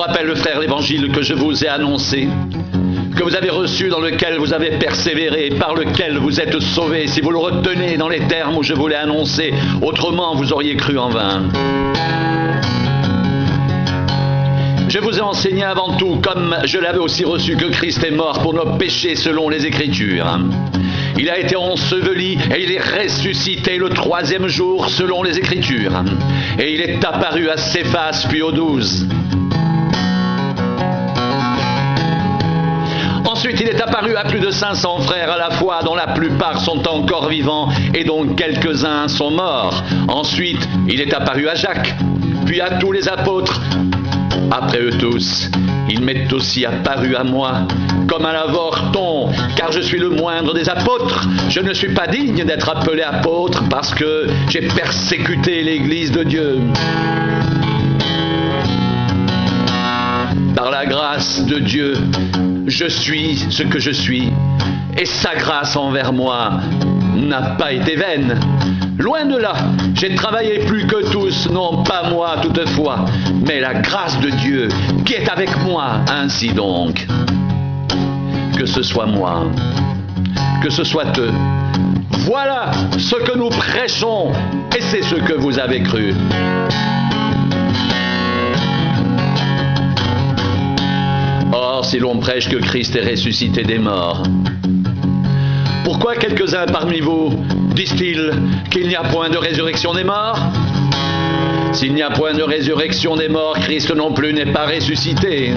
rappelle, frère, l'évangile que je vous ai annoncé, que vous avez reçu, dans lequel vous avez persévéré, par lequel vous êtes sauvés, si vous le retenez dans les termes où je vous l'ai annoncé, autrement vous auriez cru en vain. Je vous ai enseigné avant tout, comme je l'avais aussi reçu, que Christ est mort pour nos péchés selon les Écritures. Il a été enseveli et il est ressuscité le 3e jour selon les Écritures. Et il est apparu à Céphas puis aux 12. Ensuite, il est apparu à plus de 500 frères à la fois, dont la plupart sont encore vivants et dont quelques-uns sont morts. Ensuite, il est apparu à Jacques, puis à tous les apôtres. Après eux tous, il m'est aussi apparu à moi, comme un avorton, car je suis le moindre des apôtres. Je ne suis pas digne d'être appelé apôtre parce que j'ai persécuté l'Église de Dieu. Par la grâce de Dieu, je suis ce que je suis, et sa grâce envers moi n'a pas été vaine. Loin de là, j'ai travaillé plus que tous, non pas moi toutefois, mais la grâce de Dieu qui est avec moi. Ainsi donc, que ce soit moi, que ce soit eux, voilà ce que nous prêchons, et c'est ce que vous avez cru. Or, si l'on prêche que Christ est ressuscité des morts, pourquoi quelques-uns parmi vous disent-ils qu'il n'y a point de résurrection des morts? S'il n'y a point de résurrection des morts, Christ non plus n'est pas ressuscité.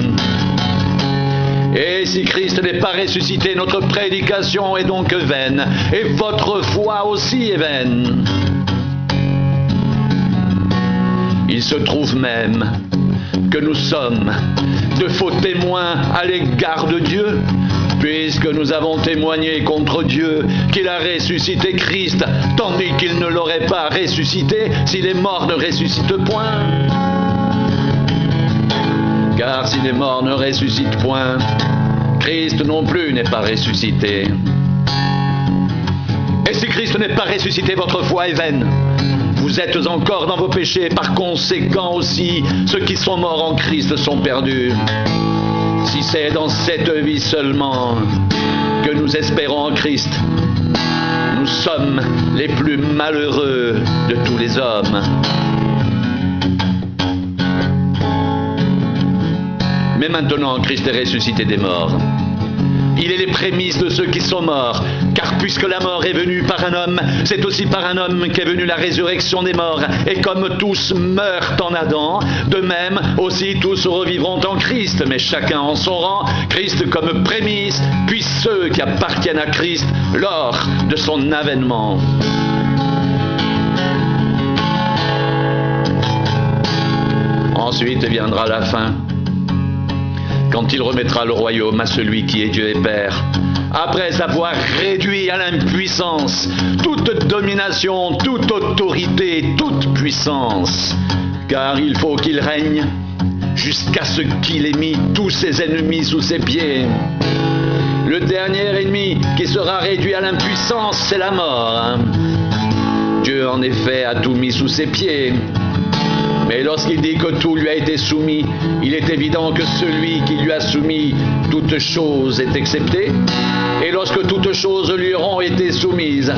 Et si Christ n'est pas ressuscité, notre prédication est donc vaine, et votre foi aussi est vaine. Il se trouve même que nous sommes de faux témoins à l'égard de Dieu, puisque nous avons témoigné contre Dieu qu'il a ressuscité Christ, tandis qu'il ne l'aurait pas ressuscité si les morts ne ressuscitent point. Car si les morts ne ressuscitent point, Christ non plus n'est pas ressuscité. Et si Christ n'est pas ressuscité, votre foi est vaine. Vous êtes encore dans vos péchés, par conséquent aussi, ceux qui sont morts en Christ sont perdus. Si c'est dans cette vie seulement que nous espérons en Christ, nous sommes les plus malheureux de tous les hommes. Mais maintenant, Christ est ressuscité des morts. Il est les prémices de ceux qui sont morts, car puisque la mort est venue par un homme, c'est aussi par un homme qu'est venue la résurrection des morts. Et comme tous meurent en Adam, de même aussi tous revivront en Christ, mais chacun en son rang, Christ comme prémisse, puis ceux qui appartiennent à Christ lors de son avènement. Ensuite viendra la fin, quand il remettra le royaume à celui qui est Dieu et Père, après avoir réduit à l'impuissance toute domination, toute autorité, toute puissance, car il faut qu'il règne jusqu'à ce qu'il ait mis tous ses ennemis sous ses pieds. Le dernier ennemi qui sera réduit à l'impuissance, c'est la mort. Dieu, en effet, a tout mis sous ses pieds. Mais lorsqu'il dit que tout lui a été soumis, il est évident que celui qui lui a soumis toutes choses est excepté. Et lorsque toutes choses lui auront été soumises,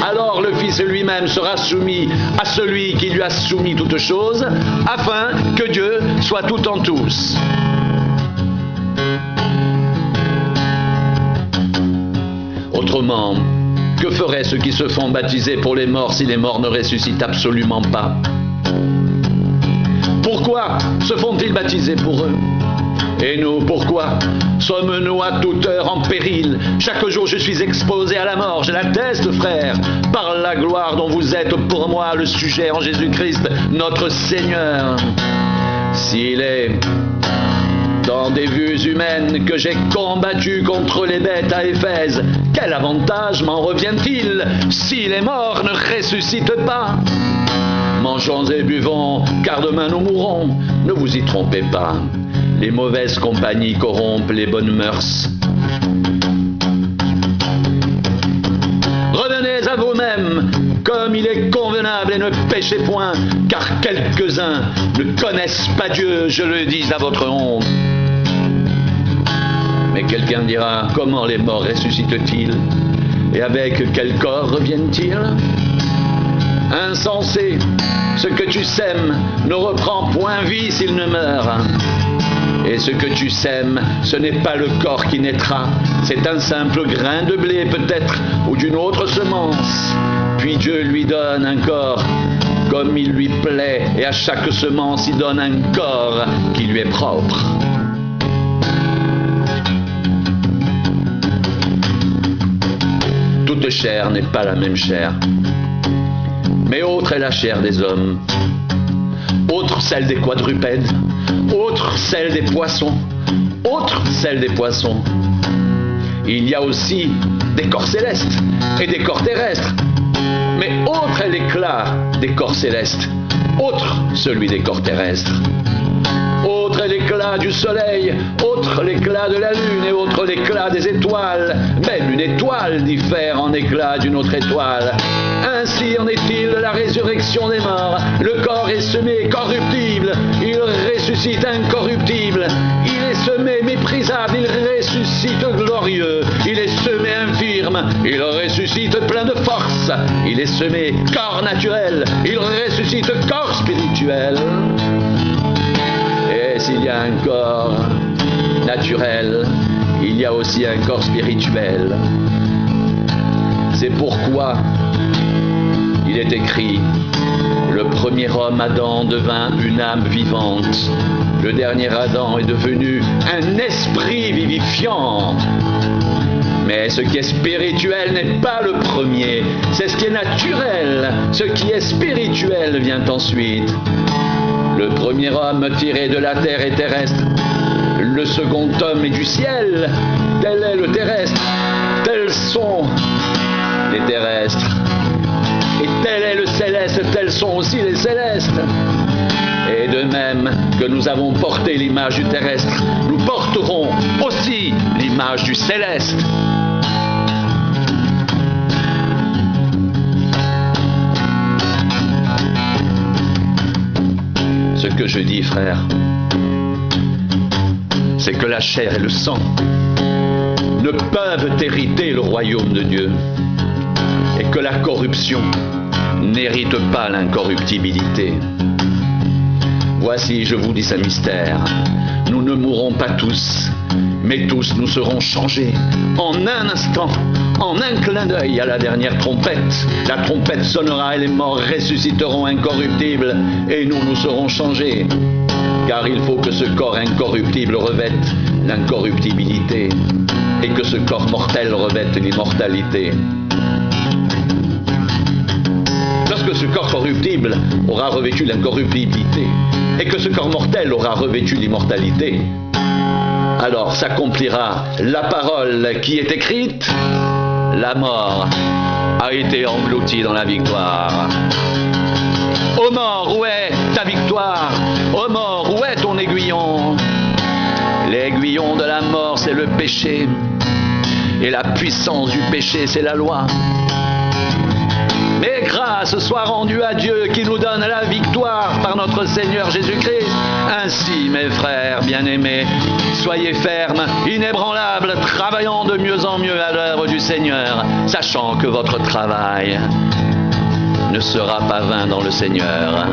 alors le Fils lui-même sera soumis à celui qui lui a soumis toutes choses, afin que Dieu soit tout en tous. Autrement, que feraient ceux qui se font baptiser pour les morts si les morts ne ressuscitent absolument pas? Pourquoi se font-ils baptiser pour eux? Et nous, pourquoi sommes-nous à toute heure en péril? Chaque jour je suis exposé à la mort, je l'atteste, frère, par la gloire dont vous êtes pour moi le sujet en Jésus-Christ, notre Seigneur. S'il est dans des vues humaines que j'ai combattu contre les bêtes à Éphèse, quel avantage m'en revient-il si les morts ne ressuscitent pas? Mangeons et buvons, car demain nous mourrons. Ne vous y trompez pas. Les mauvaises compagnies corrompent les bonnes mœurs. Revenez à vous-même, comme il est convenable, et ne péchez point, car quelques-uns ne connaissent pas Dieu, je le dis à votre honte. Mais quelqu'un dira, comment les morts ressuscitent-ils? Et avec quel corps reviennent-ils? Insensé, ce que tu sèmes ne reprend point vie s'il ne meurt. Et ce que tu sèmes, ce n'est pas le corps qui naîtra, c'est un simple grain de blé peut-être, ou d'une autre semence. Puis Dieu lui donne un corps comme il lui plaît, et à chaque semence il donne un corps qui lui est propre. Toute chair n'est pas la même chair, mais autre est la chair des hommes, autre celle des quadrupèdes, autre celle des poissons, autre celle des poissons. Il y a aussi des corps célestes et des corps terrestres, mais autre est l'éclat des corps célestes, autre celui des corps terrestres. Autre est l'éclat du soleil, autre l'éclat de la lune et autre l'éclat des étoiles. Même une étoile diffère en éclat d'une autre étoile. Ainsi en est-il de la résurrection des morts. Le corps est semé corruptible, il ressuscite incorruptible. Il est semé méprisable, il ressuscite glorieux. Il est semé infirme, il ressuscite plein de force. Il est semé corps naturel, il ressuscite corps spirituel. Et s'il y a un corps naturel, il y a aussi un corps spirituel. C'est pourquoi il est écrit, le premier homme Adam devint une âme vivante. Le dernier Adam est devenu un esprit vivifiant. Mais ce qui est spirituel n'est pas le premier, c'est ce qui est naturel. Ce qui est spirituel vient ensuite. Le premier homme tiré de la terre est terrestre. Le second homme est du ciel. Tel est le terrestre. Tels sont les terrestres. Et tel est le céleste. Tels sont aussi les célestes. Et de même que nous avons porté l'image du terrestre, nous porterons aussi l'image du céleste. Ce que je dis, frère, c'est que la chair et le sang ne peuvent hériter le royaume de Dieu et que la corruption n'hérite pas l'incorruptibilité. Voici, je vous dis un mystère, nous ne mourrons pas tous, mais tous nous serons changés en un instant, en un clin d'œil à la dernière trompette. La trompette sonnera et les morts ressusciteront incorruptibles et nous serons changés. Car il faut que ce corps incorruptible revête l'incorruptibilité et que ce corps mortel revête l'immortalité. Lorsque ce corps corruptible aura revêtu l'incorruptibilité et que ce corps mortel aura revêtu l'immortalité, alors s'accomplira la parole qui est écrite, la mort a été engloutie dans la victoire. Ô mort, où est ta victoire? Ô mort, où est ton aiguillon? L'aiguillon de la mort, c'est le péché, et la puissance du péché, c'est la loi. Mais grâce soit rendue à Dieu qui nous donne la victoire par notre Seigneur Jésus-Christ. Ainsi, mes frères bien-aimés, soyez fermes, inébranlables, travaillant de mieux en mieux à l'œuvre du Seigneur, sachant que votre travail ne sera pas vain dans le Seigneur.